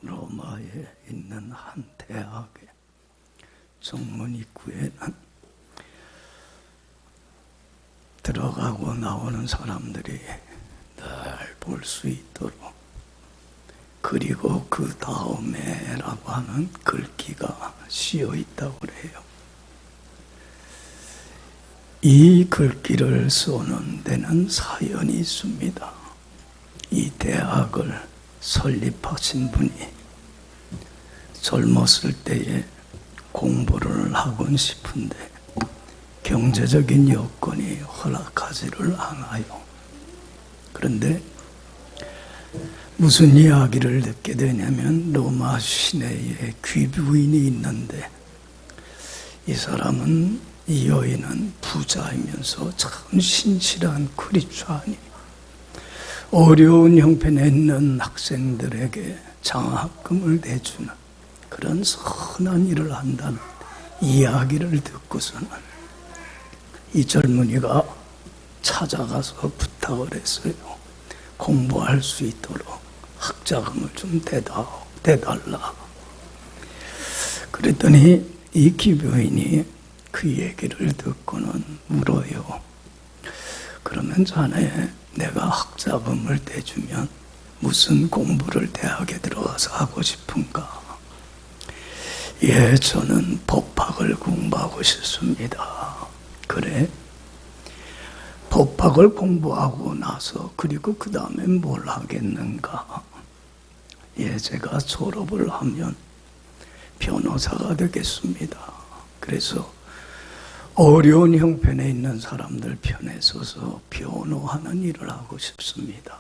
로마에 있는 한 대학의 정문 입구에는 들어가고 나오는 사람들이 늘 볼 수 있도록, 그리고 그 다음에라고 하는 글귀가 씌어 있다고 그래요. 이 글귀를 써는 데는 사연이 있습니다. 이 대학을 설립하신 분이 젊었을 때에 공부를 하곤 싶은데 경제적인 여건이 허락하지를 않아요. 그런데 무슨 이야기를 듣게 되냐면, 로마 시내에 귀부인이 있는데 이 사람은, 이 여인은 부자이면서 참 신실한 크리스찬이 어려운 형편에 있는 학생들에게 장학금을 내주는 그런 선한 일을 한다는 이야기를 듣고서는 이 젊은이가 찾아가서 부탁을 했어요. 공부할 수 있도록 학자금을 좀 대달라. 그랬더니 이 기부인이 그 얘기를 듣고는 물어요. 그러면 자네, 내가 학자금을 대주면 무슨 공부를 대학에 들어가서 하고 싶은가? 예, 저는 법학을 공부하고 싶습니다. 그래? 법학을 공부하고 나서 그리고 그 다음에 뭘 하겠는가? 예, 제가 졸업을 하면 변호사가 되겠습니다. 그래서 어려운 형편에 있는 사람들 편에 서서 변호하는 일을 하고 싶습니다.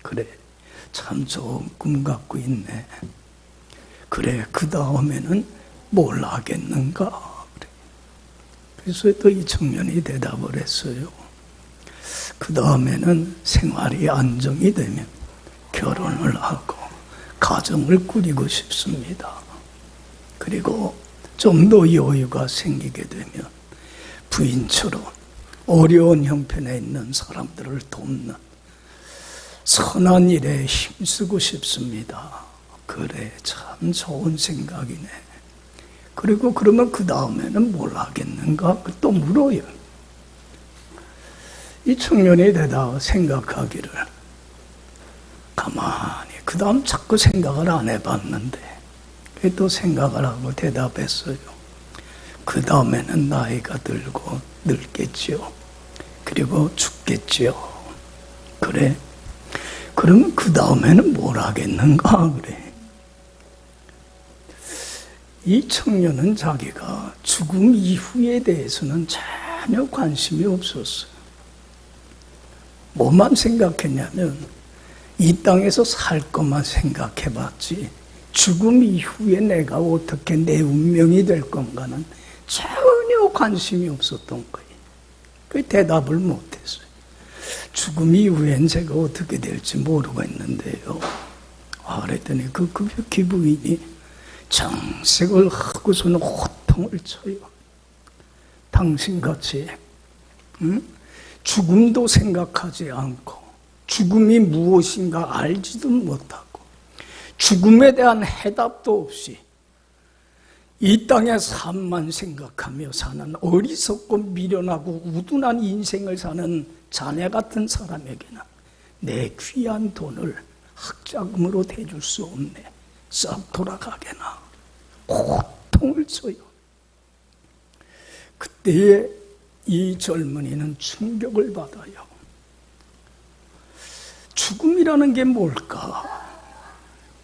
그래, 참 좋은 꿈 갖고 있네. 그래, 그 다음에는 뭘 하겠는가? 그래서 또 이 청년이 대답을 했어요. 그 다음에는 생활이 안정이 되면 결혼을 하고 가정을 꾸리고 싶습니다. 그리고 좀 더 여유가 생기게 되면 부인처럼 어려운 형편에 있는 사람들을 돕는 선한 일에 힘쓰고 싶습니다. 그래, 참 좋은 생각이네. 그리고 그러면 그 다음에는 뭘 하겠는가? 또 물어요. 이 청년이 생각하기를, 가만히 그 다음 자꾸 생각을 안 해봤는데 또 생각을 하고 대답했어요. 그 다음에는 나이가 들고 늙겠지요. 그리고 죽겠지요. 그래, 그러면 그 다음에는 뭘 하겠는가? 그래. 이 청년은 자기가 죽음 이후에 대해서는 전혀 관심이 없었어요. 뭐만 생각했냐면 이 땅에서 살 것만 생각해봤지 죽음 이후에 내가 어떻게 내 운명이 될 건가는 전혀 관심이 없었던 거예요. 그 대답을 못했어요. 죽음 이후엔 제가 어떻게 될지 모르고 있는데요. 그랬더니 그 기부인이 정색을 하고서는 호통을 쳐요. 당신같이 죽음도 생각하지 않고 죽음이 무엇인가 알지도 못하고 죽음에 대한 해답도 없이 이 땅의 삶만 생각하며 사는 어리석고 미련하고 우둔한 인생을 사는 자네 같은 사람에게는 내 귀한 돈을 학자금으로 대줄 수 없네. 썩 돌아가게나. 고통을 쳐요. 그때에 이 젊은이는 충격을 받아요. 죽음이라는 게 뭘까?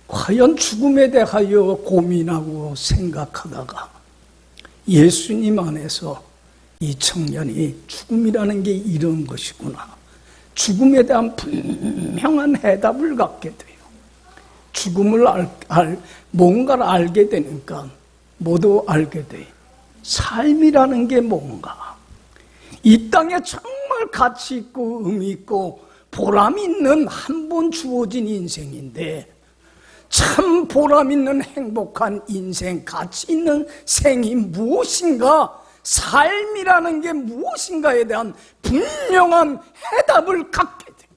과연 죽음에 대하여 고민하고 생각하다가 예수님 안에서 이 청년이 죽음이라는 게 이런 것이구나, 죽음에 대한 분명한 해답을 갖게 돼요. 죽음을 뭔가를 알게 되니까 모두 알게 돼. 삶이라는 게 뭔가, 이 땅에 정말 가치 있고 의미 있고 보람 있는 한 번 주어진 인생인데, 참 보람 있는 행복한 인생, 가치 있는 생이 무엇인가, 삶이라는 게 무엇인가에 대한 분명한 해답을 갖게 돼.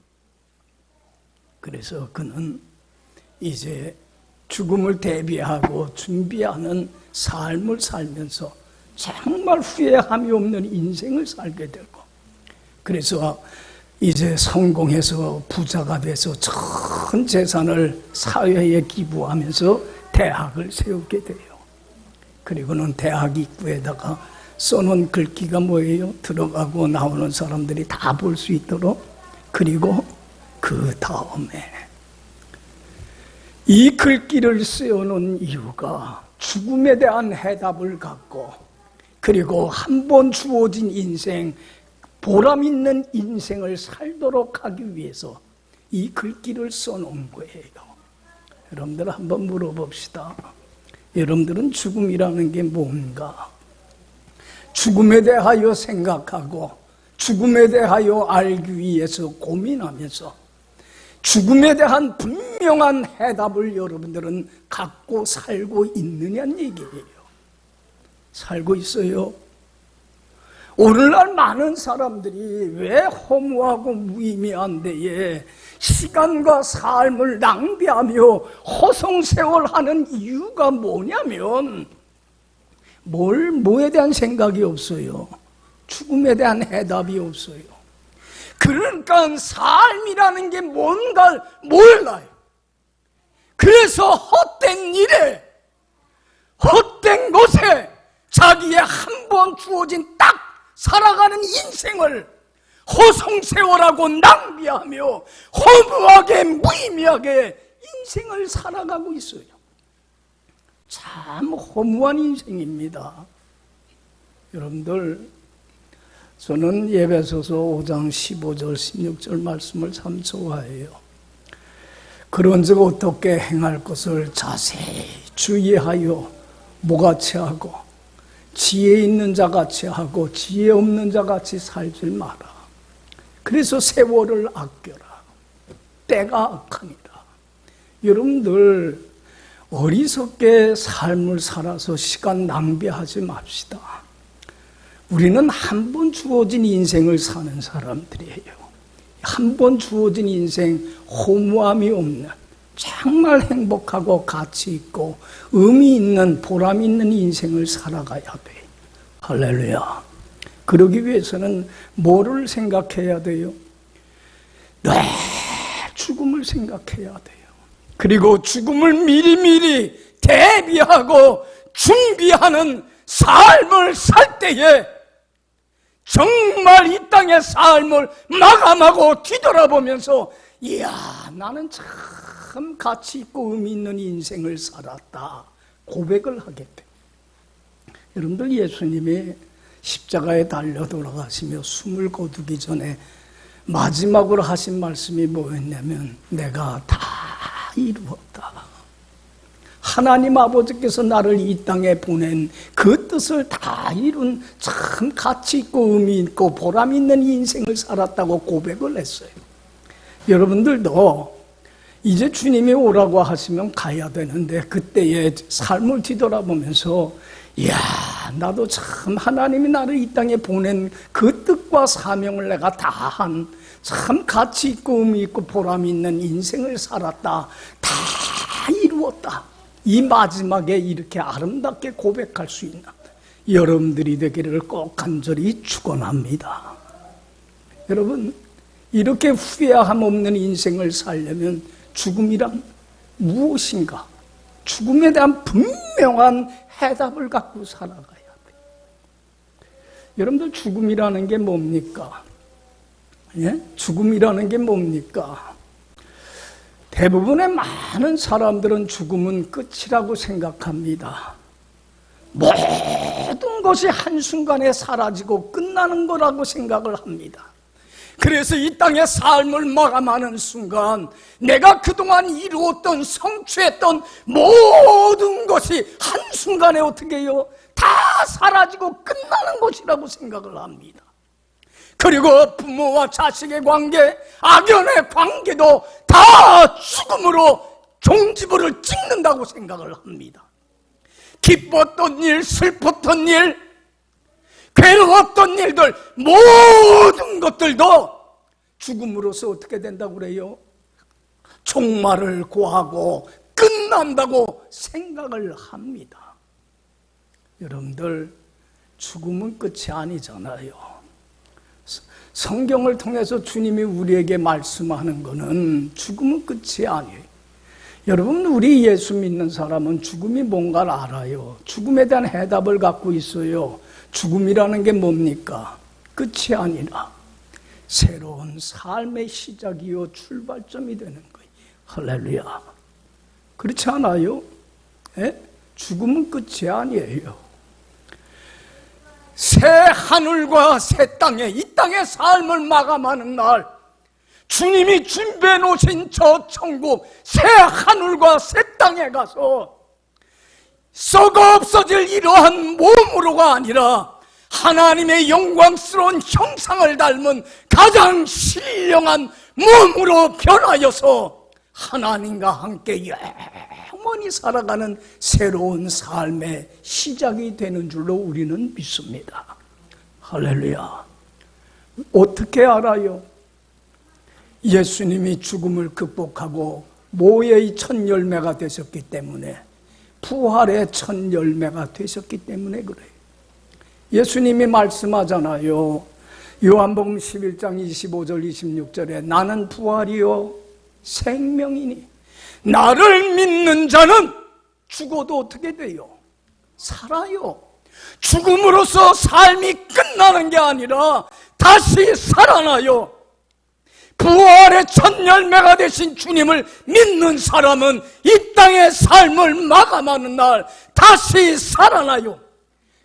그래서 그는 이제 죽음을 대비하고 준비하는 삶을 살면서 정말 후회함이 없는 인생을 살게 되고, 그래서 이제 성공해서 부자가 돼서 전 재산을 사회에 기부하면서 대학을 세우게 돼요. 그리고는 대학 입구에다가 써놓은 글귀가 뭐예요? 들어가고 나오는 사람들이 다 볼 수 있도록. 그리고 그 다음에 이 글귀를 세우는 이유가 죽음에 대한 해답을 갖고, 그리고 한 번 주어진 인생, 보람 있는 인생을 살도록 하기 위해서 이 글귀를 써놓은 거예요. 여러분들 한번 물어봅시다. 여러분들은 죽음이라는 게 뭔가? 죽음에 대하여 생각하고 죽음에 대하여 알기 위해서 고민하면서 죽음에 대한 분명한 해답을 여러분들은 갖고 살고 있느냐는 얘기예요. 살고 있어요? 오늘날 많은 사람들이 왜 허무하고 무의미한 데에 시간과 삶을 낭비하며 허송세월하는 이유가 뭐냐면, 뭐에 대한 생각이 없어요. 죽음에 대한 해답이 없어요. 그러니까 삶이라는 게 뭔가 몰라요. 그래서 헛된 일에, 헛된 곳에 자기의 한 번 주어진 딱 살아가는 인생을 허송세월하고 낭비하며 허무하게 무의미하게 인생을 살아가고 있어요. 참 허무한 인생입니다. 여러분들, 저는 에베소서 5장 15절 16절 말씀을 참 좋아해요. 그런즉 어떻게 행할 것을 자세히 주의하여 뭐같이 하고 지혜 있는 자같이 하고 지혜 없는 자같이 살지 마라. 그래서 세월을 아껴라. 때가 악하니라. 여러분들, 어리석게 삶을 살아서 시간 낭비하지 맙시다. 우리는 한 번 주어진 인생을 사는 사람들이에요. 한 번 주어진 인생, 허무함이 없는, 정말 행복하고 가치 있고 의미 있는, 보람 있는 인생을 살아가야 돼. 할렐루야. 그러기 위해서는 뭐를 생각해야 돼요? 네, 죽음을 생각해야 돼요. 그리고 죽음을 미리미리 대비하고 준비하는 삶을 살 때에 정말 이 땅의 삶을 마감하고 뒤돌아보면서, 이야, 나는 참 가치 있고 의미 있는 인생을 살았다, 고백을 하게 돼. 여러분들, 예수님이 십자가에 달려 돌아가시며 숨을 거두기 전에 마지막으로 하신 말씀이 뭐였냐면, 내가 다 이루었다. 하나님 아버지께서 나를 이 땅에 보낸 그 뜻을 다 이룬 참 가치 있고 의미 있고 보람 있는 인생을 살았다고 고백을 했어요. 여러분들도 이제 주님이 오라고 하시면 가야 되는데, 그때의 삶을 뒤돌아보면서, 이야, 나도 참 하나님이 나를 이 땅에 보낸 그 뜻과 사명을 내가 다 한 참 가치 있고 의미 있고 보람 있는 인생을 살았다, 다 이루었다, 이 마지막에 이렇게 아름답게 고백할 수 있는 여러분들이 되기를 꼭 간절히 축원합니다. 여러분, 이렇게 후회함 없는 인생을 살려면 죽음이란 무엇인가? 죽음에 대한 분명한 해답을 갖고 살아가야 돼요. 여러분들, 죽음이라는 게 뭡니까? 예? 죽음이라는 게 뭡니까? 대부분의 많은 사람들은 죽음은 끝이라고 생각합니다. 모든 것이 한순간에 사라지고 끝나는 거라고 생각을 합니다. 그래서 이 땅의 삶을 마감하는 순간 내가 그동안 이루었던, 성취했던 모든 것이 한순간에 어떻게 해요? 다 사라지고 끝나는 것이라고 생각을 합니다. 그리고 부모와 자식의 관계, 악연의 관계도 다 죽음으로 종지부를 찍는다고 생각을 합니다. 기뻤던 일, 슬펐던 일, 괴로웠던 일들, 모든 것들도 죽음으로써 어떻게 된다고 그래요? 종말을 고하고 끝난다고 생각을 합니다. 여러분들, 죽음은 끝이 아니잖아요. 성경을 통해서 주님이 우리에게 말씀하는 것은 죽음은 끝이 아니에요. 여러분, 우리 예수 믿는 사람은 죽음이 뭔가를 알아요. 죽음에 대한 해답을 갖고 있어요. 죽음이라는 게 뭡니까? 끝이 아니라 새로운 삶의 시작이요 출발점이 되는 거예요. 할렐루야. 그렇지 않아요? 예? 죽음은 끝이 아니에요. 새 하늘과 새 땅에, 이 땅의 삶을 마감하는 날, 주님이 준비해 놓으신 저 천국, 새 하늘과 새 땅에 가서 썩어 없어질 이러한 몸으로가 아니라 하나님의 영광스러운 형상을 닮은 가장 신령한 몸으로 변하여서 하나님과 함께 영원히 살아가는 새로운 삶의 시작이 되는 줄로 우리는 믿습니다. 할렐루야. 어떻게 알아요? 예수님이 죽음을 극복하고 모의 첫 열매가 되셨기 때문에, 부활의 첫 열매가 되셨기 때문에 그래요. 예수님이 말씀하잖아요. 요한복음 11장 25절 26절에 나는 부활이요 생명이니 나를 믿는 자는 죽어도 어떻게 돼요? 살아요. 죽음으로써 삶이 끝나는 게 아니라 다시 살아나요. 부활의 첫 열매가 되신 주님을 믿는 사람은 이 땅의 삶을 마감하는 날 다시 살아나요.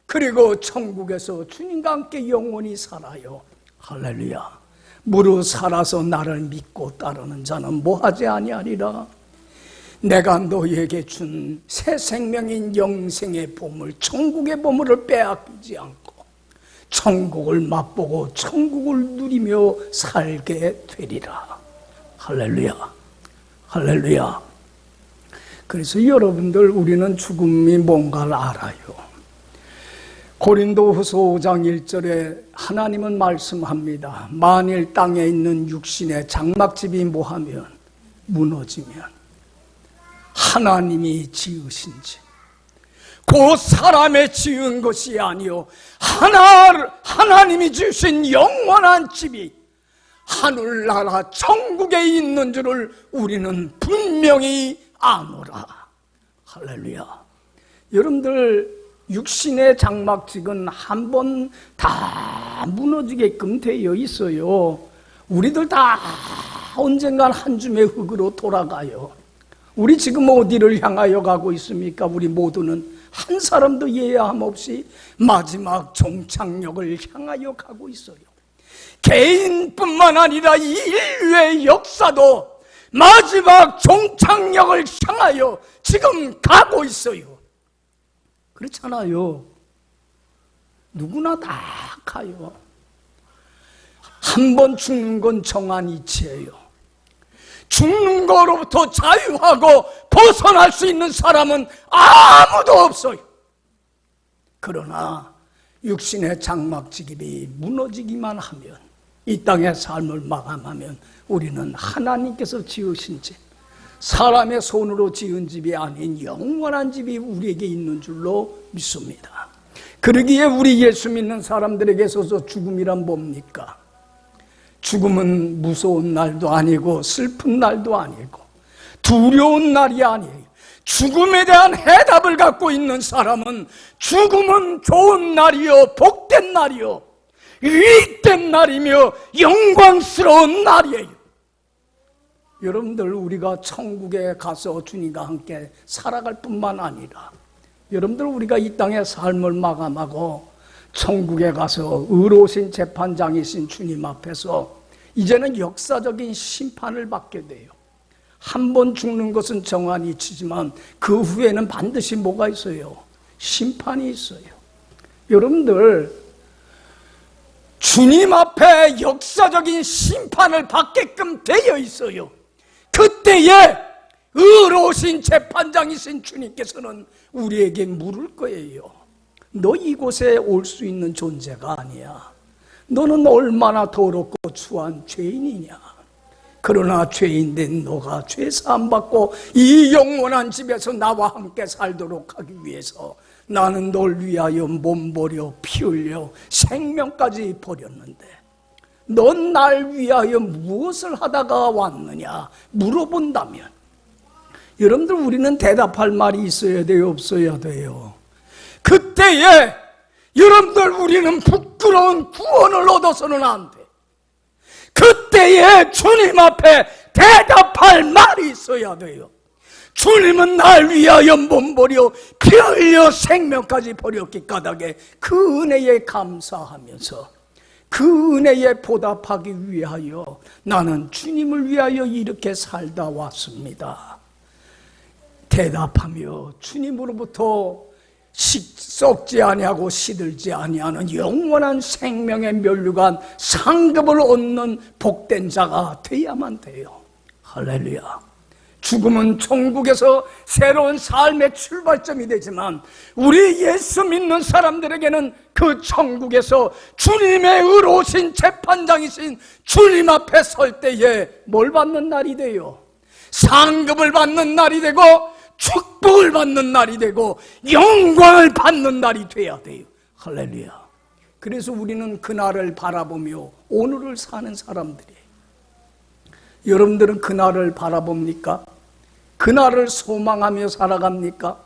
그리고 천국에서 주님과 함께 영원히 살아요. 할렐루야. 무릇 살아서 나를 믿고 따르는 자는 뭐하지 아니하리라. 내가 너희에게 준 새 생명인 영생의 보물, 천국의 보물을 빼앗기지 않고 천국을 맛보고 천국을 누리며 살게 되리라. 할렐루야. 할렐루야. 그래서 여러분들, 우리는 죽음이 뭔가를 알아요. 고린도후서 5장 1절에 하나님은 말씀합니다. 만일 땅에 있는 육신의 장막집이 뭐하면 무너지면 하나님이 지으신 집, 그 사람의 지은 것이 아니요 하나님이 지으신 영원한 집이 하늘나라 천국에 있는 줄을 우리는 분명히 아노라. 할렐루야. 여러분들, 육신의 장막직은 한 번 다 무너지게끔 되어 있어요. 우리들 다 언젠간 한 줌의 흙으로 돌아가요. 우리 지금 어디를 향하여 가고 있습니까? 우리 모두는 한 사람도 예외함 없이 마지막 종착역을 향하여 가고 있어요. 개인뿐만 아니라 이 인류의 역사도 마지막 종착역을 향하여 지금 가고 있어요. 그렇잖아요. 누구나 다 가요. 한 번 죽는 건 정한 이치예요. 죽는 거로부터 자유하고 벗어날 수 있는 사람은 아무도 없어요. 그러나 육신의 장막집이 무너지기만 하면, 이 땅의 삶을 마감하면 우리는 하나님께서 지으신 집, 사람의 손으로 지은 집이 아닌 영원한 집이 우리에게 있는 줄로 믿습니다. 그러기에 우리 예수 믿는 사람들에게 있어서 죽음이란 뭡니까? 죽음은 무서운 날도 아니고 슬픈 날도 아니고 두려운 날이 아니에요. 죽음에 대한 해답을 갖고 있는 사람은 죽음은 좋은 날이요, 복된 날이요, 유익된 날이며 영광스러운 날이에요. 여러분들, 우리가 천국에 가서 주님과 함께 살아갈 뿐만 아니라, 여러분들, 우리가 이 땅의 삶을 마감하고 천국에 가서 의로우신 재판장이신 주님 앞에서 이제는 역사적인 심판을 받게 돼요. 한 번 죽는 것은 정한 이치지만 그 후에는 반드시 뭐가 있어요? 심판이 있어요. 여러분들, 주님 앞에 역사적인 심판을 받게끔 되어 있어요. 그때에 의로우신 재판장이신 주님께서는 우리에게 물을 거예요. 너 이곳에 올 수 있는 존재가 아니야. 너는 얼마나 더럽고 추한 죄인이냐. 그러나 죄인된 너가 죄 사함 받고 이 영원한 집에서 나와 함께 살도록 하기 위해서 나는 널 위하여 몸 버려 피 흘려 생명까지 버렸는데 넌 날 위하여 무엇을 하다가 왔느냐 물어본다면 여러분들 우리는 대답할 말이 있어야 돼요, 없어야 돼요? 그때에 여러분들 우리는 부끄러운 구원을 얻어서는 안 돼. 그때에 주님 앞에 대답할 말이 있어야 돼요. 주님은 날 위하여 몸 버려 피 흘려 생명까지 버렸기 까닭에 그 은혜에 감사하면서 그 은혜에 보답하기 위하여 나는 주님을 위하여 이렇게 살다 왔습니다. 대답하며 주님으로부터 썩지 아니하고 시들지 아니하는 영원한 생명의 면류관 상급을 얻는 복된 자가 돼야만 돼요. 할렐루야. 죽음은 천국에서 새로운 삶의 출발점이 되지만 우리 예수 믿는 사람들에게는 그 천국에서 주님의 의로우신 재판장이신 주님 앞에 설 때에 뭘 받는 날이 돼요? 상급을 받는 날이 되고 축복을 받는 날이 되고 영광을 받는 날이 돼야 돼요. 할렐루야. 그래서 우리는 그날을 바라보며 오늘을 사는 사람들이에요. 여러분들은 그날을 바라봅니까? 그날을 소망하며 살아갑니까?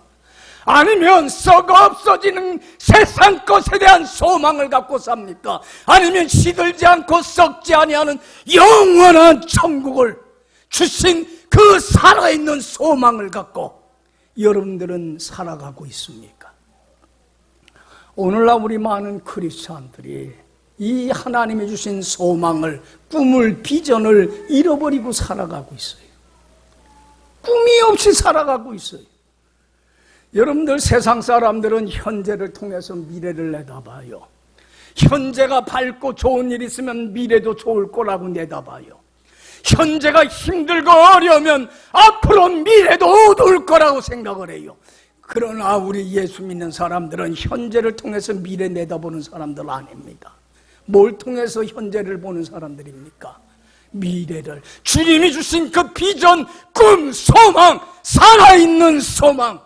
아니면 썩어 없어지는 세상 것에 대한 소망을 갖고 삽니까? 아니면 시들지 않고 썩지 아니하는 영원한 천국을 주신 그 살아있는 소망을 갖고 여러분들은 살아가고 있습니까? 오늘날 우리 많은 크리스찬들이 이 하나님이 주신 소망을, 꿈을, 비전을 잃어버리고 살아가고 있어요. 꿈이 없이 살아가고 있어요. 여러분들 세상 사람들은 현재를 통해서 미래를 내다봐요. 현재가 밝고 좋은 일 있으면 미래도 좋을 거라고 내다봐요. 현재가 힘들고 어려우면 앞으로 미래도 어두울 거라고 생각을 해요. 그러나 우리 예수 믿는 사람들은 현재를 통해서 미래 내다보는 사람들 아닙니다. 뭘 통해서 현재를 보는 사람들입니까? 미래를, 주님이 주신 그 비전, 꿈, 소망, 살아있는 소망,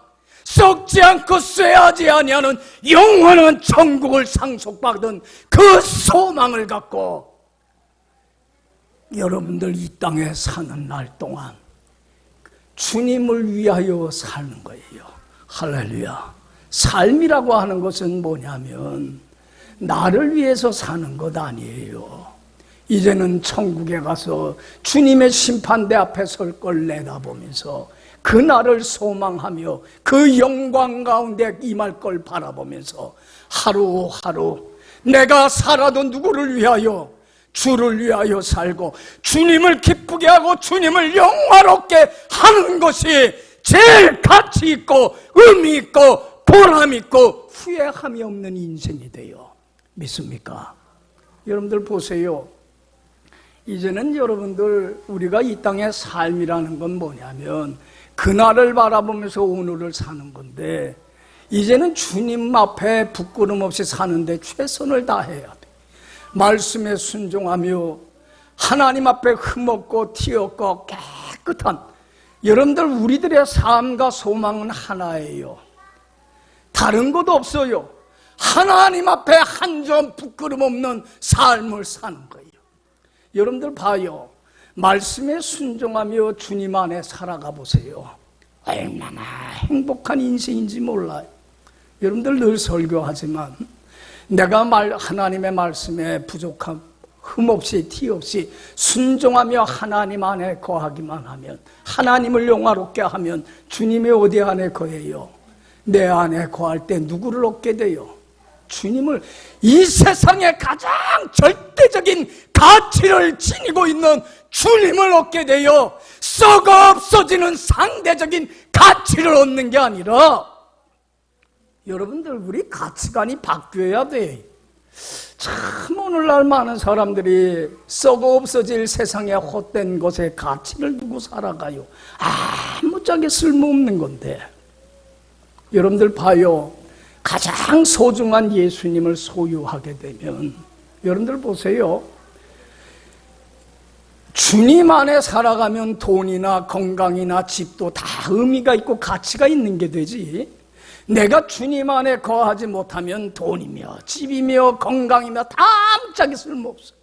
썩지 않고 쇠하지 아니하는 영원한 천국을 상속받은 그 소망을 갖고 여러분들 이 땅에 사는 날 동안 주님을 위하여 사는 거예요. 할렐루야. 삶이라고 하는 것은 뭐냐면 나를 위해서 사는 것 아니에요. 이제는 천국에 가서 주님의 심판대 앞에 설 걸 내다보면서 그 날을 소망하며 그 영광 가운데 임할 걸 바라보면서 하루하루 내가 살아도 누구를 위하여? 주를 위하여 살고 주님을 기쁘게 하고 주님을 영화롭게 하는 것이 제일 가치 있고 의미 있고 보람 있고 후회함이 없는 인생이 돼요. 믿습니까? 여러분들 보세요. 이제는 여러분들 우리가 이 땅의 삶이라는 건 뭐냐면 그날을 바라보면서 오늘을 사는 건데 이제는 주님 앞에 부끄럼 없이 사는데 최선을 다해야 돼. 말씀에 순종하며 하나님 앞에 흠없고 티없고 깨끗한 여러분들 우리들의 삶과 소망은 하나예요. 다른 것 없어요. 하나님 앞에 한 점 부끄럼 없는 삶을 사는 거예요. 여러분들 봐요. 말씀에 순종하며 주님 안에 살아가 보세요. 얼마나 행복한 인생인지 몰라요. 여러분들 늘 설교하지만 내가 하나님의 말씀에 부족함, 흠없이 티없이 순종하며 하나님 안에 거하기만 하면 하나님을 영화롭게 하면 주님이 어디 안에 거해요? 내 안에 거할 때 누구를 얻게 돼요? 주님을, 이 세상의 가장 절대적인 가치를 지니고 있는 주님을 얻게 돼요. 썩어 없어지는 상대적인 가치를 얻는 게 아니라 여러분들 우리 가치관이 바뀌어야 돼. 참 오늘날 많은 사람들이 썩어 없어질 세상의 헛된 것에 가치를 두고 살아가요. 아무짝에 쓸모없는 건데. 여러분들 봐요. 가장 소중한 예수님을 소유하게 되면 여러분들 보세요. 주님 안에 살아가면 돈이나 건강이나 집도 다 의미가 있고 가치가 있는 게 되지, 내가 주님 안에 거하지 못하면 돈이며 집이며 건강이며 다 아무짝에 쓸모없어.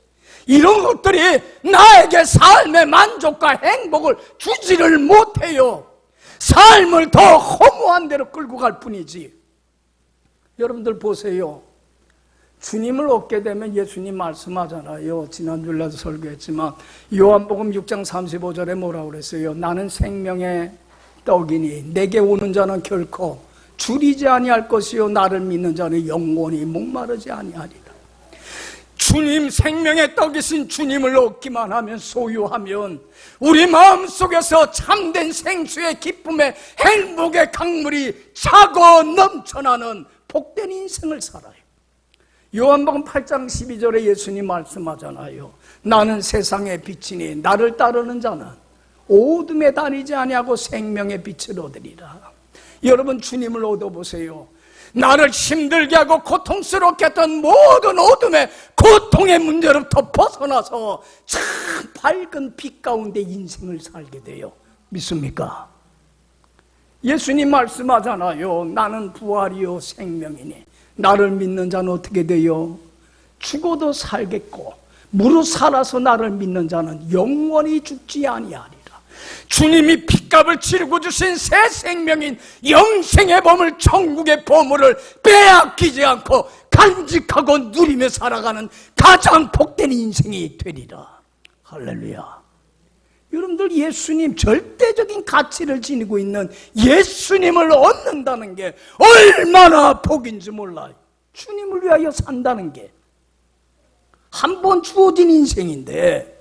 이런 것들이 나에게 삶의 만족과 행복을 주지를 못해요. 삶을 더 허무한 데로 끌고 갈 뿐이지. 여러분들 보세요. 주님을 얻게 되면 예수님 말씀하잖아요. 지난주에도 설교했지만 요한복음 6장 35절에 뭐라고 그랬어요? 나는 생명의 떡이니 내게 오는 자는 결코 줄이지 아니할 것이요 나를 믿는 자는 영원히 목마르지 아니하리라. 주님, 생명의 떡이신 주님을 얻기만 하면, 소유하면 우리 마음속에서 참된 생수의 기쁨의 행복의 강물이 차고 넘쳐나는 복된 인생을 살아요. 요한복음 8장 12절에 예수님 말씀하잖아요. 나는 세상의 빛이니 나를 따르는 자는 어둠에 다니지 아니하고 생명의 빛을 얻으리라. 여러분, 주님을 얻어보세요. 나를 힘들게 하고 고통스럽게 했던 모든 어둠의 고통의 문제로부터 벗어나서 참 밝은 빛 가운데 인생을 살게 돼요. 믿습니까? 예수님 말씀하잖아요. 나는 부활이요 생명이니 나를 믿는 자는 어떻게 돼요? 죽어도 살겠고 무릇 살아서 나를 믿는 자는 영원히 죽지 아니하리라. 주님이 핏값을 치르고 주신 새 생명인 영생의 보물, 천국의 보물을 빼앗기지 않고 간직하고 누리며 살아가는 가장 복된 인생이 되리라. 할렐루야. 여러분들, 예수님, 절대적인 가치를 지니고 있는 예수님을 얻는다는 게 얼마나 복인지 몰라요. 주님을 위하여 산다는 게 한 번 주어진 인생인데,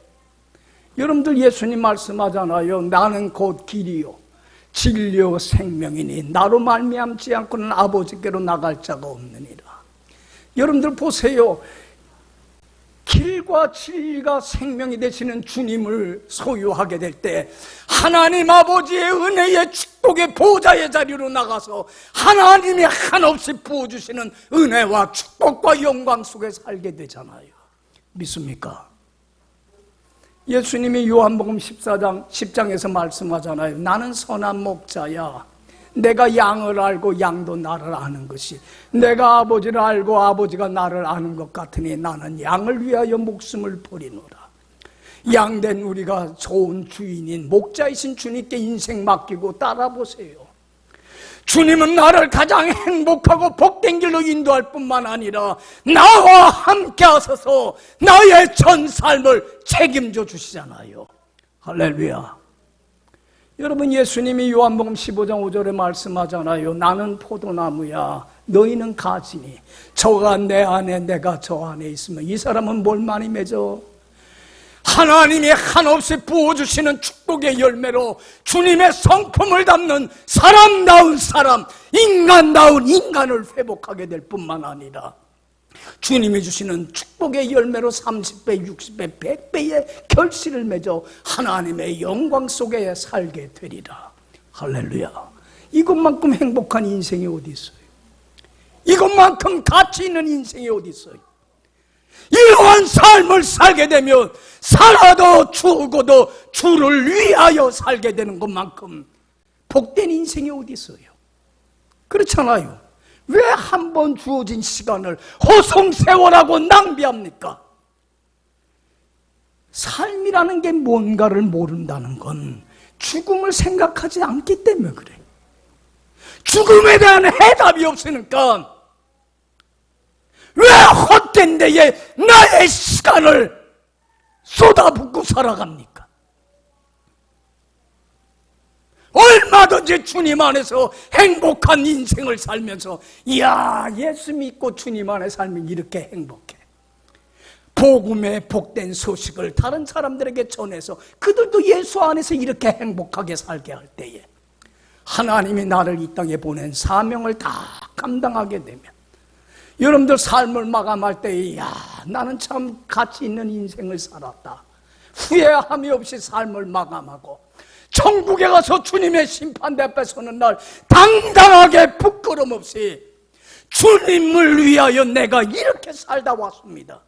여러분들, 예수님 말씀하잖아요. 나는 곧 길이요 진리요 생명이니 나로 말미암지 않고는 아버지께로 나갈 자가 없느니라. 여러분들 보세요. 길과 진리가 생명이 되시는 주님을 소유하게 될 때 하나님 아버지의 은혜의 축복의 보좌의 자리로 나가서 하나님이 한없이 부어주시는 은혜와 축복과 영광 속에 살게 되잖아요. 믿습니까? 예수님이 요한복음 10장에서 말씀하잖아요. 나는 선한 목자야. 내가 양을 알고 양도 나를 아는 것이, 내가 아버지를 알고 아버지가 나를 아는 것 같으니 나는 양을 위하여 목숨을 버리노라. 양된 우리가 좋은 주인인 목자이신 주님께 인생 맡기고 따라보세요. 주님은 나를 가장 행복하고 복된 길로 인도할 뿐만 아니라 나와 함께 하셔서 나의 전 삶을 책임져 주시잖아요. 할렐루야. 여러분, 예수님이 요한복음 15장 5절에 말씀하잖아요. 나는 포도나무야 너희는 가지니 저가 내 안에 내가 저 안에 있으면 이 사람은 뭘 많이 맺어? 하나님이 한없이 부어주시는 축복의 열매로 주님의 성품을 담는 사람다운 사람, 인간다운 인간을 회복하게 될 뿐만 아니라 주님이 주시는 축복의 열매로 30배, 60배, 100배의 결실을 맺어 하나님의 영광 속에 살게 되리라. 할렐루야. 이것만큼 행복한 인생이 어디 있어요? 이것만큼 가치 있는 인생이 어디 있어요? 이러한 삶을 살게 되면 살아도 죽어도 주를 위하여 살게 되는 것만큼 복된 인생이 어디 있어요? 그렇잖아요. 왜 한 번 주어진 시간을 허송세월하고 낭비합니까? 삶이라는 게 뭔가를 모른다는 건 죽음을 생각하지 않기 때문에 그래. 죽음에 대한 해답이 없으니까 왜 헛된 데에 나의 시간을 쏟아붓고 살아갑니까? 얼마든지 주님 안에서 행복한 인생을 살면서, 이야, 예수 믿고 주님 안에 살면 이렇게 행복해. 복음의 복된 소식을 다른 사람들에게 전해서 그들도 예수 안에서 이렇게 행복하게 살게 할 때에 하나님이 나를 이 땅에 보낸 사명을 다 감당하게 되면, 여러분들 삶을 마감할 때, 야, 나는 참 가치 있는 인생을 살았다, 후회함이 없이 삶을 마감하고 천국에 가서 주님의 심판대 앞에 서는 날 당당하게 부끄럼 없이 주님을 위하여 내가 이렇게 살다 왔습니다.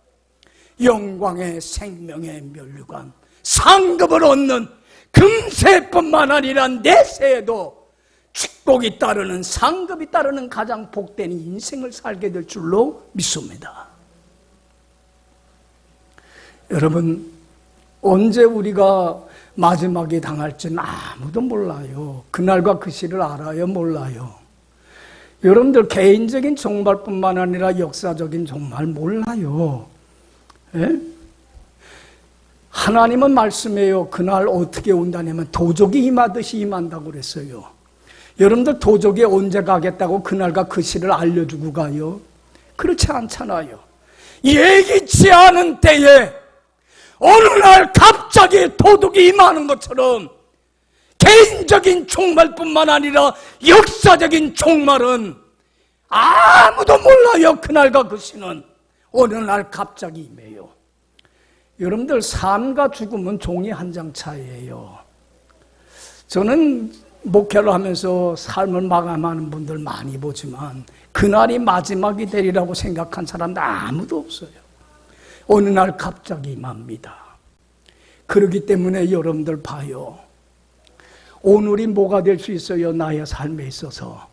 영광의 생명의 면류관, 상급을 얻는 금세뿐만 아니라 내세에도 축복이 따르는, 상급이 따르는 가장 복된 인생을 살게 될 줄로 믿습니다. 여러분, 언제 우리가 마지막에 당할지는 아무도 몰라요. 그날과 그 시를 알아요? 몰라요? 여러분들 개인적인 종말뿐만 아니라 역사적인 종말 몰라요. 예? 하나님은 말씀해요. 그날 어떻게 온다냐면 도적이 임하듯이 임한다고 그랬어요. 여러분들 도적이 언제 가겠다고 그날과 그 시를 알려주고 가요? 그렇지 않잖아요. 예기치 않은 때에 어느 날 갑자기 도둑이 임하는 것처럼 개인적인 종말뿐만 아니라 역사적인 종말은 아무도 몰라요. 그날과 그 시는 어느 날 갑자기 임해요. 여러분들 삶과 죽음은 종이 한 장 차이예요. 저는 목회를 하면서 삶을 마감하는 분들 많이 보지만 그날이 마지막이 되리라고 생각한 사람도 아무도 없어요. 어느 날 갑자기 임합니다. 그렇기 때문에 여러분들 봐요. 오늘이 뭐가 될 수 있어요? 나의 삶에 있어서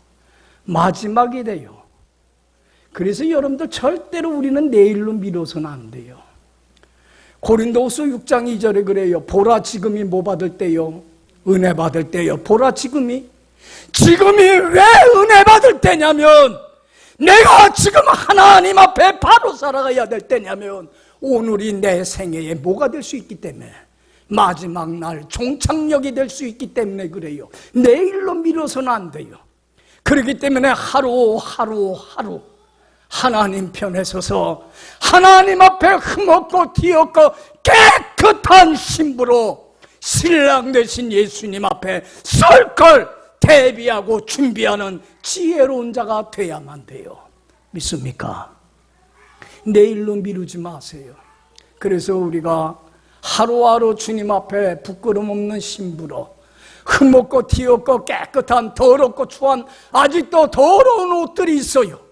마지막이 돼요. 그래서 여러분들 절대로 우리는 내일로 미뤄서는 안 돼요. 고린도후서 6장 2절에 그래요. 보라 지금이 뭐 받을 때요? 은혜 받을 때요. 보라 지금이 왜 은혜 받을 때냐면 내가 지금 하나님 앞에 바로 살아가야 될 때냐면 오늘이 내 생애에 뭐가 될 수 있기 때문에 마지막 날 종착역이 될 수 있기 때문에 그래요. 내일로 미뤄서는 안 돼요. 그렇기 때문에 하루하루 하나님 편에 서서 하나님 앞에 흠없고 뒤없고 깨끗한 신부로 신랑 되신 예수님 앞에 설 걸 대비하고 준비하는 지혜로운 자가 돼야만 돼요. 믿습니까? 내일로 미루지 마세요. 그래서 우리가 하루하루 주님 앞에 부끄럼 없는 신부로 흠없고 뒤없고 깨끗한 더럽고 추한 아직도 더러운 옷들이 있어요.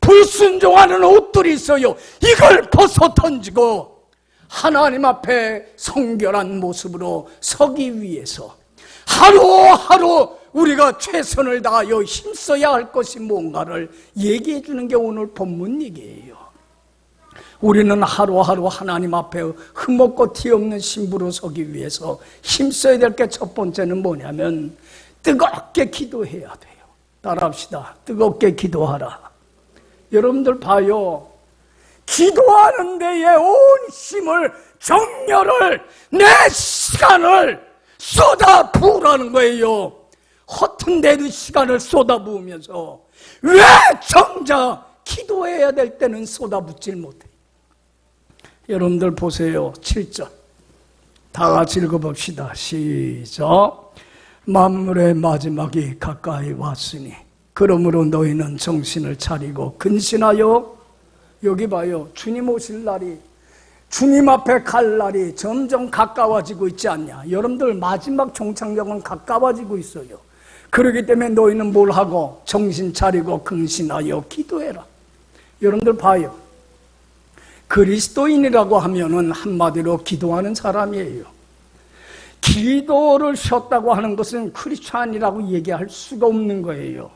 불순종하는 옷들이 있어요. 이걸 벗어 던지고 하나님 앞에 성결한 모습으로 서기 위해서 하루하루 우리가 최선을 다하여 힘써야 할 것이 뭔가를 얘기해 주는 게 오늘 본문 얘기예요. 우리는 하루하루 하나님 앞에 흠없고 티없는 신부로 서기 위해서 힘써야 될 게 첫 번째는 뭐냐면 뜨겁게 기도해야 돼요. 따라합시다. 뜨겁게 기도하라. 여러분들 봐요. 기도하는 데에 온 힘을, 정열을, 내 시간을 쏟아 부으라는 거예요. 허튼 데도 시간을 쏟아 부으면서 왜 정작 기도해야 될 때는 쏟아붓질 못해요? 여러분들 보세요. 7절 다 같이 읽어봅시다. 시작. 만물의 마지막이 가까이 왔으니 그러므로 너희는 정신을 차리고 근신하여. 여기 봐요. 주님 오실 날이, 주님 앞에 갈 날이 점점 가까워지고 있지 않냐. 여러분들 마지막 종착역은 가까워지고 있어요. 그렇기 때문에 너희는 뭘 하고? 정신 차리고 근신하여 기도해라. 여러분들 봐요. 그리스도인이라고 하면은 한마디로 기도하는 사람이에요. 기도를 쉬었다고 하는 것은 크리스찬이라고 얘기할 수가 없는 거예요.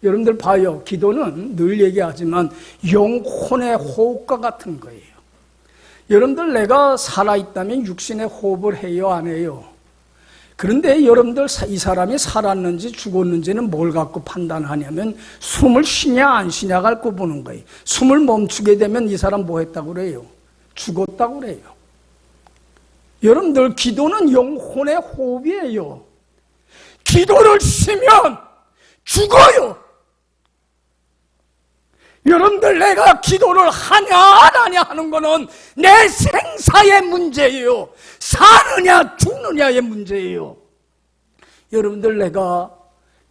여러분들 봐요. 기도는 늘 얘기하지만 영혼의 호흡과 같은 거예요. 여러분들 내가 살아있다면 육신의 호흡을 해요, 안 해요? 그런데 여러분들 이 사람이 살았는지 죽었는지는 뭘 갖고 판단하냐면 숨을 쉬냐 안 쉬냐 갖고 보는 거예요. 숨을 멈추게 되면 이 사람 뭐 했다고 그래요? 죽었다고 그래요. 여러분들 기도는 영혼의 호흡이에요. 기도를 쉬면 죽어요. 여러분들 내가 기도를 하냐 안 하냐 하는 거는 내 생사의 문제예요. 사느냐 죽느냐의 문제예요. 여러분들 내가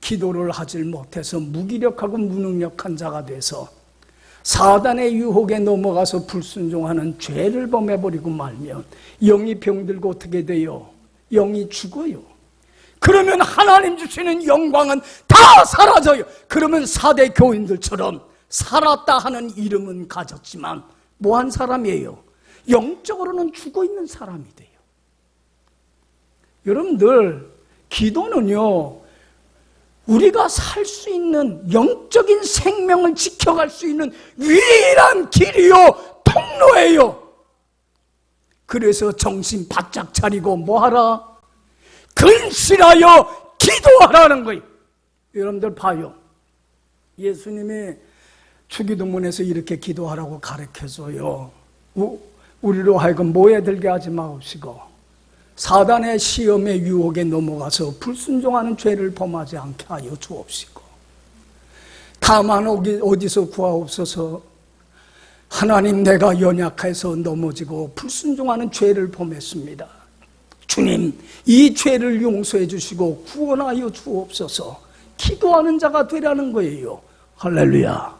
기도를 하질 못해서 무기력하고 무능력한 자가 돼서 사단의 유혹에 넘어가서 불순종하는 죄를 범해버리고 말면 영이 병들고 어떻게 돼요? 영이 죽어요. 그러면 하나님 주시는 영광은 다 사라져요. 그러면 4대 교인들처럼 살았다 하는 이름은 가졌지만 뭐한 사람이에요? 영적으로는 죽어있는 사람이 돼요. 여러분들, 기도는요, 우리가 살 수 있는 영적인 생명을 지켜갈 수 있는 유일한 길이요, 통로예요. 그래서 정신 바짝 차리고 뭐하라? 근실하여 기도하라는 거예요. 여러분들 봐요. 예수님이 주기도문에서 이렇게 기도하라고 가르쳐줘요. 우리로 하여금 모에 들게 하지 마옵시고 사단의 시험의 유혹에 넘어가서 불순종하는 죄를 범하지 않게 하여 주옵시고 다만 어디서 구하옵소서. 하나님, 내가 연약해서 넘어지고 불순종하는 죄를 범했습니다. 주님, 이 죄를 용서해 주시고 구원하여 주옵소서. 기도하는 자가 되라는 거예요. 할렐루야.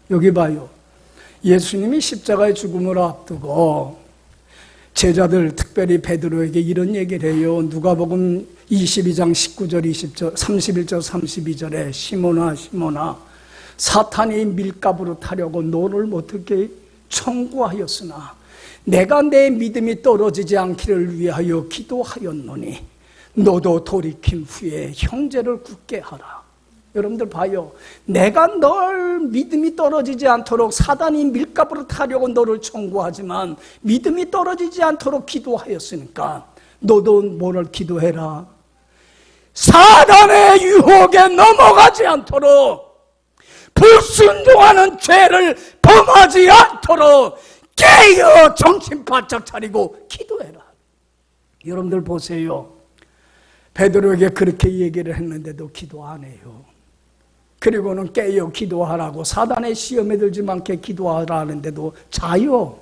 여기 봐요. 예수님이 십자가의 죽음을 앞두고 제자들, 특별히 베드로에게 이런 얘기를 해요. 누가복음 22장 19절 20절 31절 32절에 시몬아 시몬아, 사탄이 밀가부로 타려고 너를 어떻게 청구하였으나 내가 내 믿음이 떨어지지 않기를 위하여 기도하였노니 너도 돌이킴 후에 형제를 굳게 하라. 여러분들 봐요. 내가 널 믿음이 떨어지지 않도록 사단이 밀가부로 타려고 너를 청구하지만 믿음이 떨어지지 않도록 기도하였으니까 너도 뭐를 기도해라? 사단의 유혹에 넘어가지 않도록, 불순종하는 죄를 범하지 않도록 깨어 정신 바짝 차리고 기도해라. 여러분들 보세요. 베드로에게 그렇게 얘기를 했는데도 기도 안 해요. 그리고는 깨어 기도하라고 사단의 시험에 들지 않게 기도하라는데도 자요.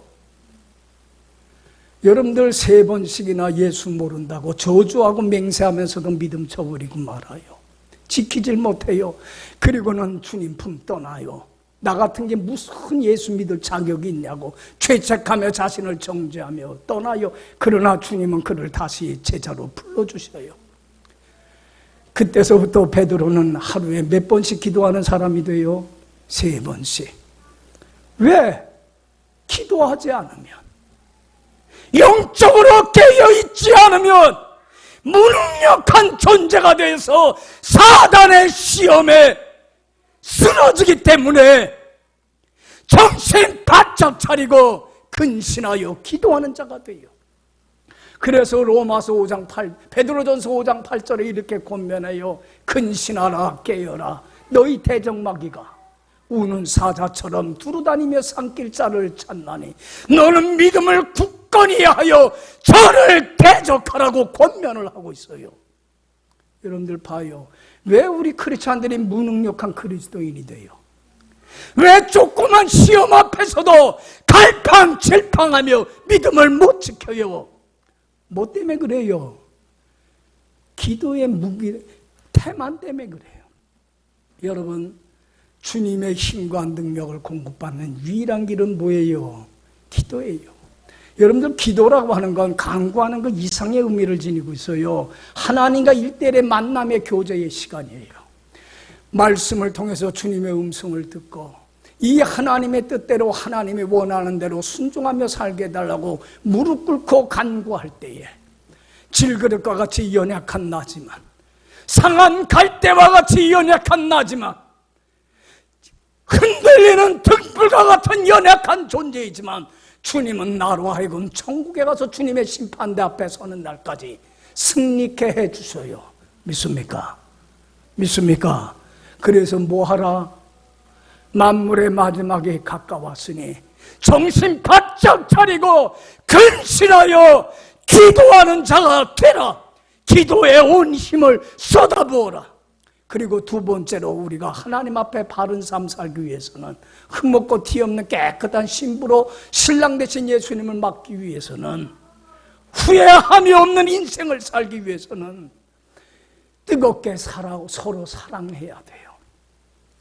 여러분들 3번씩이나 예수 모른다고 저주하고 맹세하면서도 믿음 저버리고 말아요. 지키질 못해요. 그리고는 주님 품 떠나요. 나 같은 게 무슨 예수 믿을 자격이 있냐고 죄책하며 자신을 정죄하며 떠나요. 그러나 주님은 그를 다시 제자로 불러주셔요. 그때서부터 베드로는 하루에 몇 번씩 기도하는 사람이 돼요? 3번씩. 왜? 기도하지 않으면, 영적으로 깨어있지 않으면 무능력한 존재가 돼서 사단의 시험에 쓰러지기 때문에 정신 바짝 차리고 근신하여 기도하는 자가 돼요. 그래서 로마서 5장 8, 베드로전서 5장 8절에 이렇게 권면해요. 근신하라, 깨어라. 너희 대적마귀가 우는 사자처럼 두루다니며 산길자를 찾나니 너는 믿음을 굳건히 하여 저를 대적하라고 권면을 하고 있어요. 여러분들 봐요. 왜 우리 크리스찬들이 무능력한 그리스도인이 돼요? 왜 조그만 시험 앞에서도 갈팡질팡하며 믿음을 못 지켜요? 뭐 때문에 그래요? 기도의 무기, 태만 때문에 그래요. 여러분, 주님의 힘과 능력을 공급받는 유일한 길은 뭐예요? 기도예요. 여러분들, 기도라고 하는 건 간구하는 것 이상의 의미를 지니고 있어요. 하나님과 일대일의 만남의 교제의 시간이에요. 말씀을 통해서 주님의 음성을 듣고 이 하나님의 뜻대로 하나님이 원하는 대로 순종하며 살게 해달라고 무릎 꿇고 간구할 때에 질그릇과 같이 연약한 나지만, 상한 갈대와 같이 연약한 나지만, 흔들리는 등불과 같은 연약한 존재이지만 주님은 나로 하여금 천국에 가서 주님의 심판대 앞에 서는 날까지 승리케 해주셔요. 믿습니까? 믿습니까? 그래서 뭐하라? 만물의 마지막에 가까웠으니 정신 바짝 차리고 근신하여 기도하는 자가 되라. 기도에 온 힘을 쏟아부어라. 그리고 2번째로 우리가 하나님 앞에 바른 삶 살기 위해서는, 흠없고 티 없는 깨끗한 신부로 신랑 되신 예수님을 맡기 위해서는, 후회함이 없는 인생을 살기 위해서는 뜨겁게 서로 사랑해야 돼요.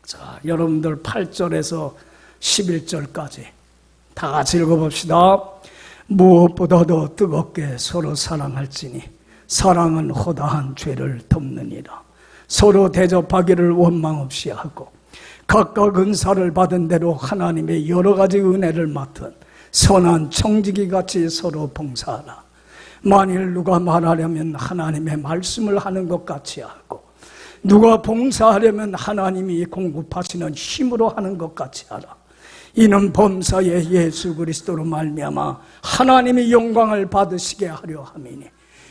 자, 여러분들 8절에서 11절까지 다 같이 읽어봅시다. 무엇보다도 뜨겁게 서로 사랑할지니 사랑은 허다한 죄를 덮느니라. 서로 대접하기를 원망 없이 하고 각각 은사를 받은 대로 하나님의 여러 가지 은혜를 맡은 선한 청지기 같이 서로 봉사하라. 만일 누가 말하려면 하나님의 말씀을 하는 것 같이 하고, 누가 봉사하려면 하나님이 공급하시는 힘으로 하는 것 같이 하라. 이는 범사의 예수 그리스도로 말미암아 하나님이 영광을 받으시게 하려 함이니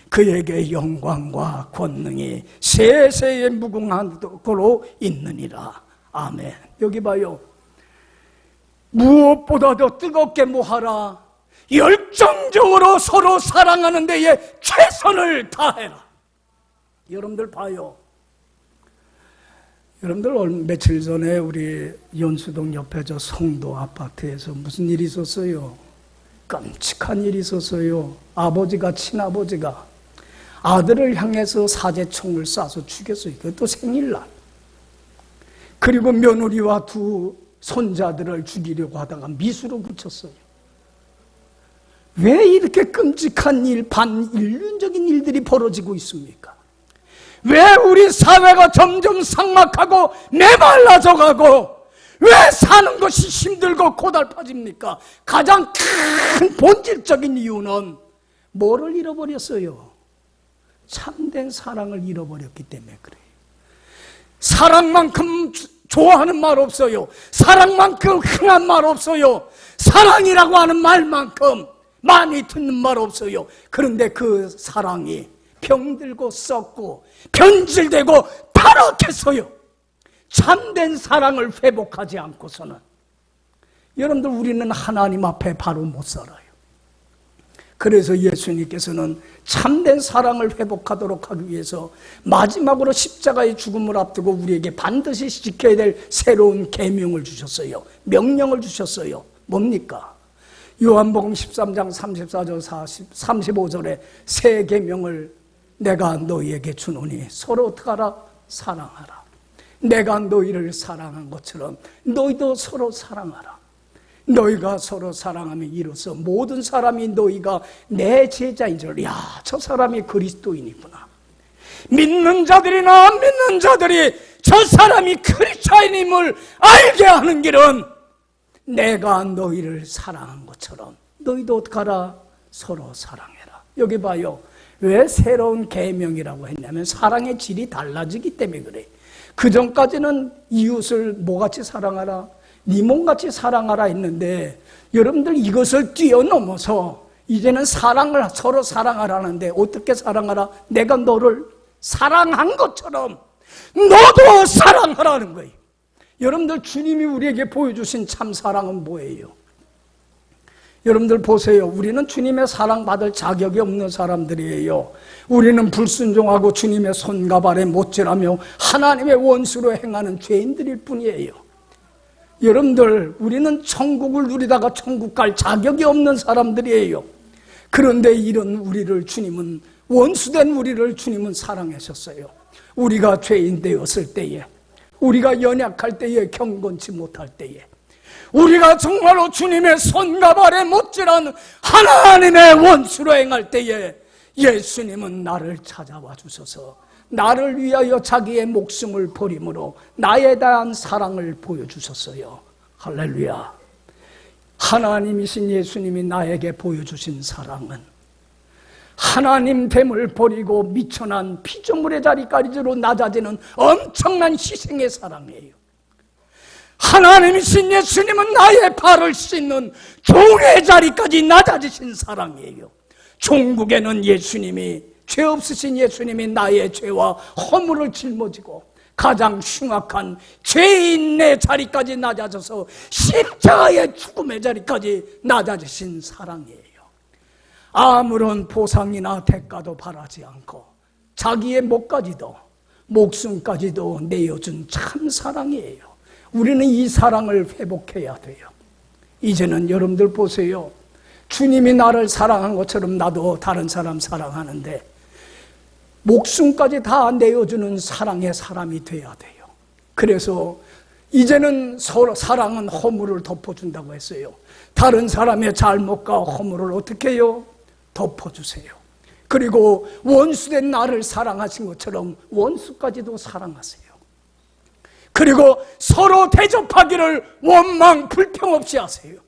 그에게 영광과 권능이 세세에 무궁하도록 있느니라. 아멘. 여기 봐요. 무엇보다도 뜨겁게 뭐하라? 열정적으로 서로 사랑하는 데에 최선을 다해라. 여러분들 봐요. 여러분들 며칠 전에 우리 연수동 옆에 저 성도 아파트에서 무슨 일이 있었어요? 끔찍한 일이 있었어요. 아버지가, 친아버지가 아들을 향해서 사제총을 쏴서 죽였어요. 그것도 생일날. 그리고 며느리와 두 손자들을 죽이려고 하다가 미수로 붙였어요. 왜 이렇게 끔찍한 일, 반인륜적인 일들이 벌어지고 있습니까? 왜 우리 사회가 점점 삭막하고 메말라져가고 왜 사는 것이 힘들고 고달파집니까? 가장 큰 본질적인 이유는 뭐를 잃어버렸어요? 참된 사랑을 잃어버렸기 때문에 그래요. 사랑만큼 좋아하는 말 없어요. 사랑만큼 흥한 말 없어요. 사랑이라고 하는 말만큼 많이 듣는 말 없어요. 그런데 그 사랑이 병들고 썩고 변질되고 타락했어요. 참된 사랑을 회복하지 않고서는 여러분들 우리는 하나님 앞에 바로 못 살아요. 그래서 예수님께서는 참된 사랑을 회복하도록 하기 위해서 마지막으로 십자가의 죽음을 앞두고 우리에게 반드시 지켜야 될 새로운 계명을 주셨어요. 명령을 주셨어요. 뭡니까? 요한복음 13장 34절 35절에 새 계명을 내가 너희에게 주노니 서로 어떻게 하라? 사랑하라. 내가 너희를 사랑한 것처럼 너희도 서로 사랑하라. 너희가 서로 사랑하면 이로써 모든 사람이 너희가 내 제자인 줄. 야, 저 사람이 그리스도인이구나. 믿는 자들이나 안 믿는 자들이 저 사람이 그리스도인임을 알게 하는 길은 내가 너희를 사랑한 것처럼 너희도 어떻게 하라? 서로 사랑해라. 여기 봐요. 왜 새로운 계명이라고 했냐면 사랑의 질이 달라지기 때문에 그래. 그전까지는 이웃을 뭐같이 사랑하라? 네 몸같이 사랑하라 했는데 여러분들 이것을 뛰어넘어서 이제는 사랑을 서로 사랑하라는데 어떻게 사랑하라? 내가 너를 사랑한 것처럼 너도 사랑하라는 거예요. 여러분들 주님이 우리에게 보여주신 참 사랑은 뭐예요? 여러분들 보세요. 우리는 주님의 사랑받을 자격이 없는 사람들이에요. 우리는 불순종하고 주님의 손과 발에 못질하며 하나님의 원수로 행하는 죄인들일 뿐이에요. 여러분들 우리는 천국을 누리다가 천국 갈 자격이 없는 사람들이에요. 그런데 이런 우리를 주님은, 원수된 우리를 주님은 사랑하셨어요. 우리가 죄인 되었을 때에, 우리가 연약할 때에, 경건치 못할 때에, 우리가 정말로 주님의 손과 발에 못질한 하나님의 원수로 행할 때에 예수님은 나를 찾아와 주셔서 나를 위하여 자기의 목숨을 버림으로 나에 대한 사랑을 보여주셨어요. 할렐루야. 하나님이신 예수님이 나에게 보여주신 사랑은 하나님 됨을 버리고 미천한 피조물의 자리까지로 낮아지는 엄청난 희생의 사랑이에요. 하나님이신 예수님은 나의 발을 씻는 종의 자리까지 낮아지신 사랑이에요. 종국에는 예수님이, 죄 없으신 예수님이 나의 죄와 허물을 짊어지고 가장 흉악한 죄인의 자리까지 낮아져서 십자가의 죽음의 자리까지 낮아지신 사랑이에요. 아무런 보상이나 대가도 바라지 않고 자기의 목숨까지도 내어준 참 사랑이에요. 우리는 이 사랑을 회복해야 돼요. 이제는 여러분들 보세요. 주님이 나를 사랑한 것처럼 나도 다른 사람 사랑하는데 목숨까지 다 내어주는 사랑의 사람이 돼야 돼요. 그래서 이제는 서로 사랑은 허물을 덮어준다고 했어요. 다른 사람의 잘못과 허물을 어떻게 해요? 덮어주세요. 그리고 원수된 나를 사랑하신 것처럼 원수까지도 사랑하세요. 그리고 서로 대접하기를 원망 불평 없이 하세요.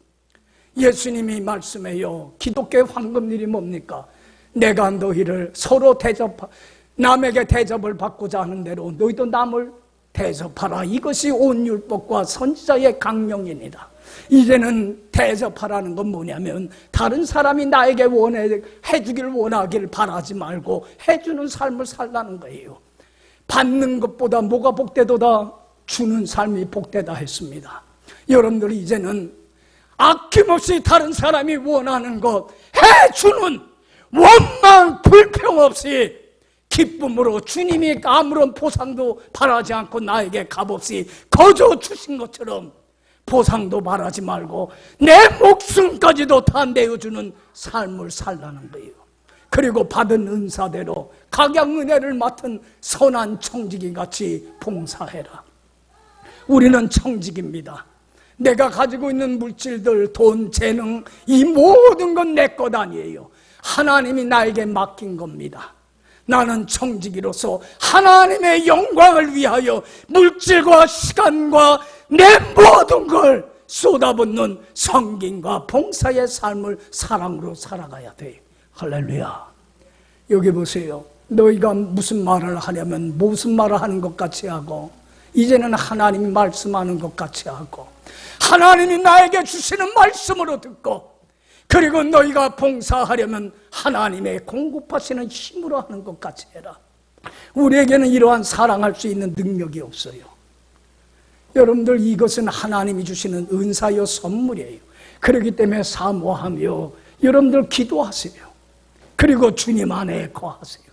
예수님이 말씀해요. 기독교의 황금률이 뭡니까? 내가 너희를 서로 남에게 대접을 받고자 하는 대로 너희도 남을 대접하라. 이것이 온 율법과 선지자의 강령입니다. 이제는 대접하라는 건 뭐냐면 다른 사람이 나에게 해주길 원하길 바라지 말고 해주는 삶을 살라는 거예요. 받는 것보다 뭐가 복되도다? 주는 삶이 복되다 했습니다. 여러분들이 이제는 아낌없이 다른 사람이 원하는 것 해주는, 원망 불평 없이 기쁨으로 주님이 아무런 보상도 바라지 않고 나에게 값없이 거저 주신 것처럼 보상도 바라지 말고 내 목숨까지도 다 내어주는 삶을 살라는 거예요. 그리고 받은 은사대로 각양 은혜를 맡은 선한 청지기 같이 봉사해라. 우리는 청지기입니다. 내가 가지고 있는 물질들, 돈, 재능, 이 모든 건 내 것 아니에요. 하나님이 나에게 맡긴 겁니다. 나는 청지기로서 하나님의 영광을 위하여 물질과 시간과 내 모든 걸 쏟아붓는 성김과 봉사의 삶을 사랑으로 살아가야 돼. 할렐루야. 여기 보세요. 너희가 무슨 말을 하려면 무슨 말을 하는 것 같이 하고, 이제는 하나님이 말씀하는 것 같이 하고, 하나님이 나에게 주시는 말씀으로 듣고, 그리고 너희가 봉사하려면 하나님의 공급하시는 힘으로 하는 것 같이 해라. 우리에게는 이러한 사랑할 수 있는 능력이 없어요. 여러분들, 이것은 하나님이 주시는 은사요 선물이에요. 그렇기 때문에 사모하며 여러분들 기도하세요. 그리고 주님 안에 거하세요.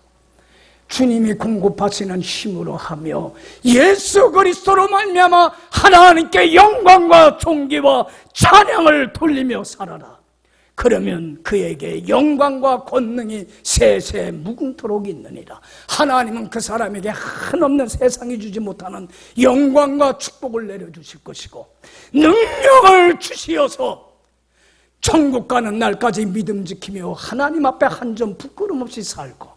주님이 공급하시는 힘으로 하며 예수 그리스도로 말미암아 하나님께 영광과 존귀와 찬양을 돌리며 살아라. 그러면 그에게 영광과 권능이 세세 무궁토록 있느니라. 하나님은 그 사람에게 한없는 세상이 주지 못하는 영광과 축복을 내려주실 것이고, 능력을 주시어서 천국 가는 날까지 믿음 지키며 하나님 앞에 한 점 부끄럼 없이 살고,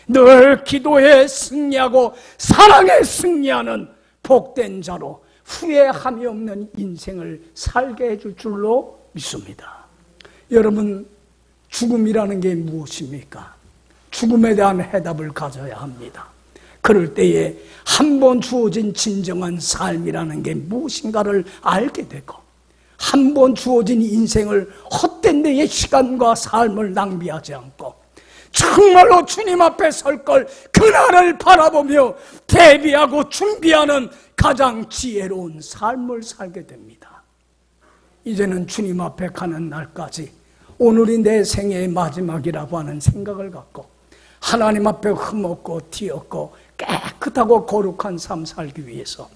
늘 기도에 승리하고 사랑에 승리하는 복된 자로 후회함이 없는 인생을 살게 해줄 줄로 믿습니다. 여러분, 죽음이라는 게 무엇입니까? 죽음에 대한 해답을 가져야 합니다. 그럴 때에 한 번 주어진 진정한 삶이라는 게 무엇인가를 알게 되고, 한 번 주어진 인생을 헛된 데에 시간과 삶을 낭비하지 않고 정말로 주님 앞에 설 걸 그날을 바라보며 대비하고 준비하는 가장 지혜로운 삶을 살게 됩니다. 이제는 주님 앞에 가는 날까지 오늘이 내 생애의 마지막이라고 하는 생각을 갖고 하나님 앞에 흠없고 티없고 깨끗하고 거룩한 삶 살기 위해서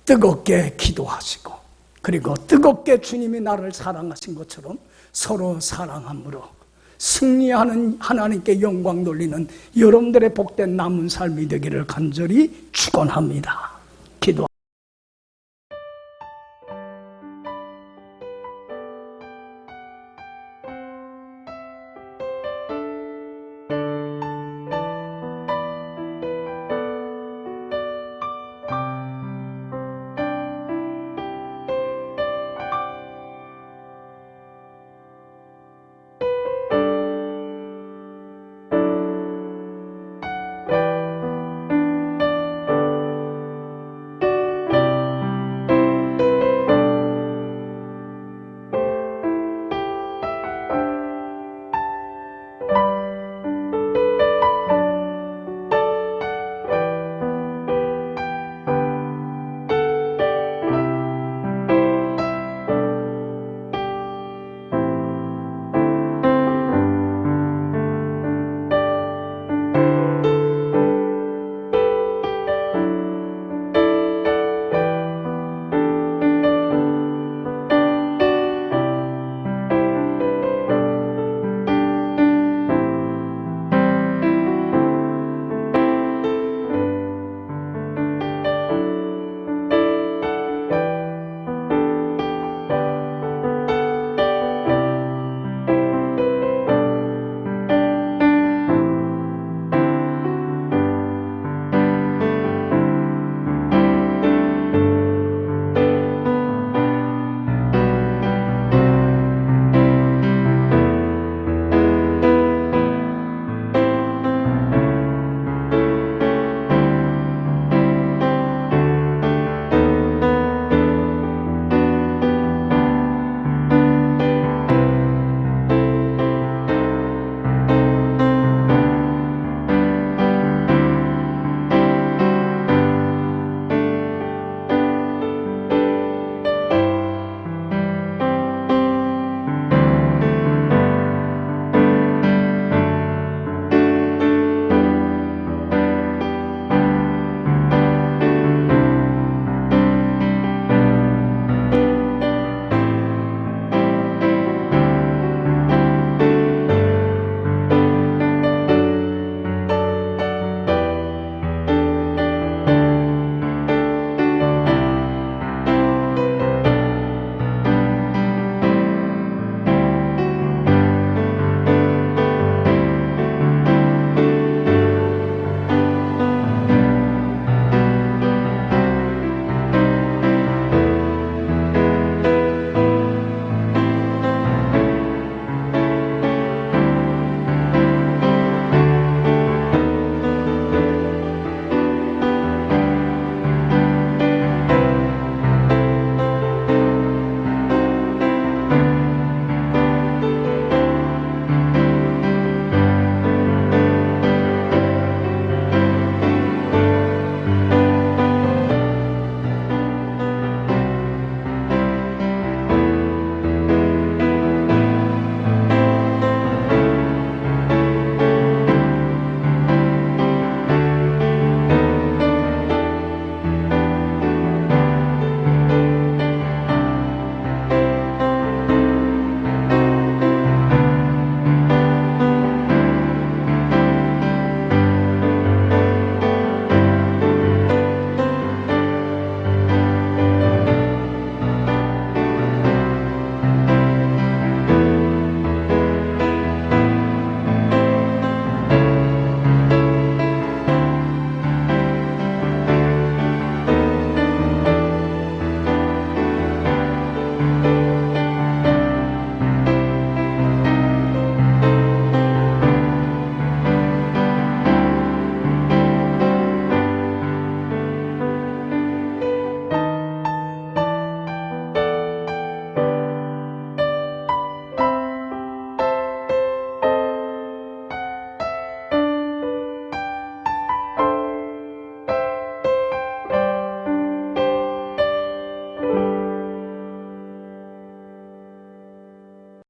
뜨겁게 기도하시고, 그리고 뜨겁게 주님이 나를 사랑하신 것처럼 서로 사랑함으로 승리하는, 하나님께 영광 돌리는 여러분들의 복된 남은 삶이 되기를 간절히 축원합니다.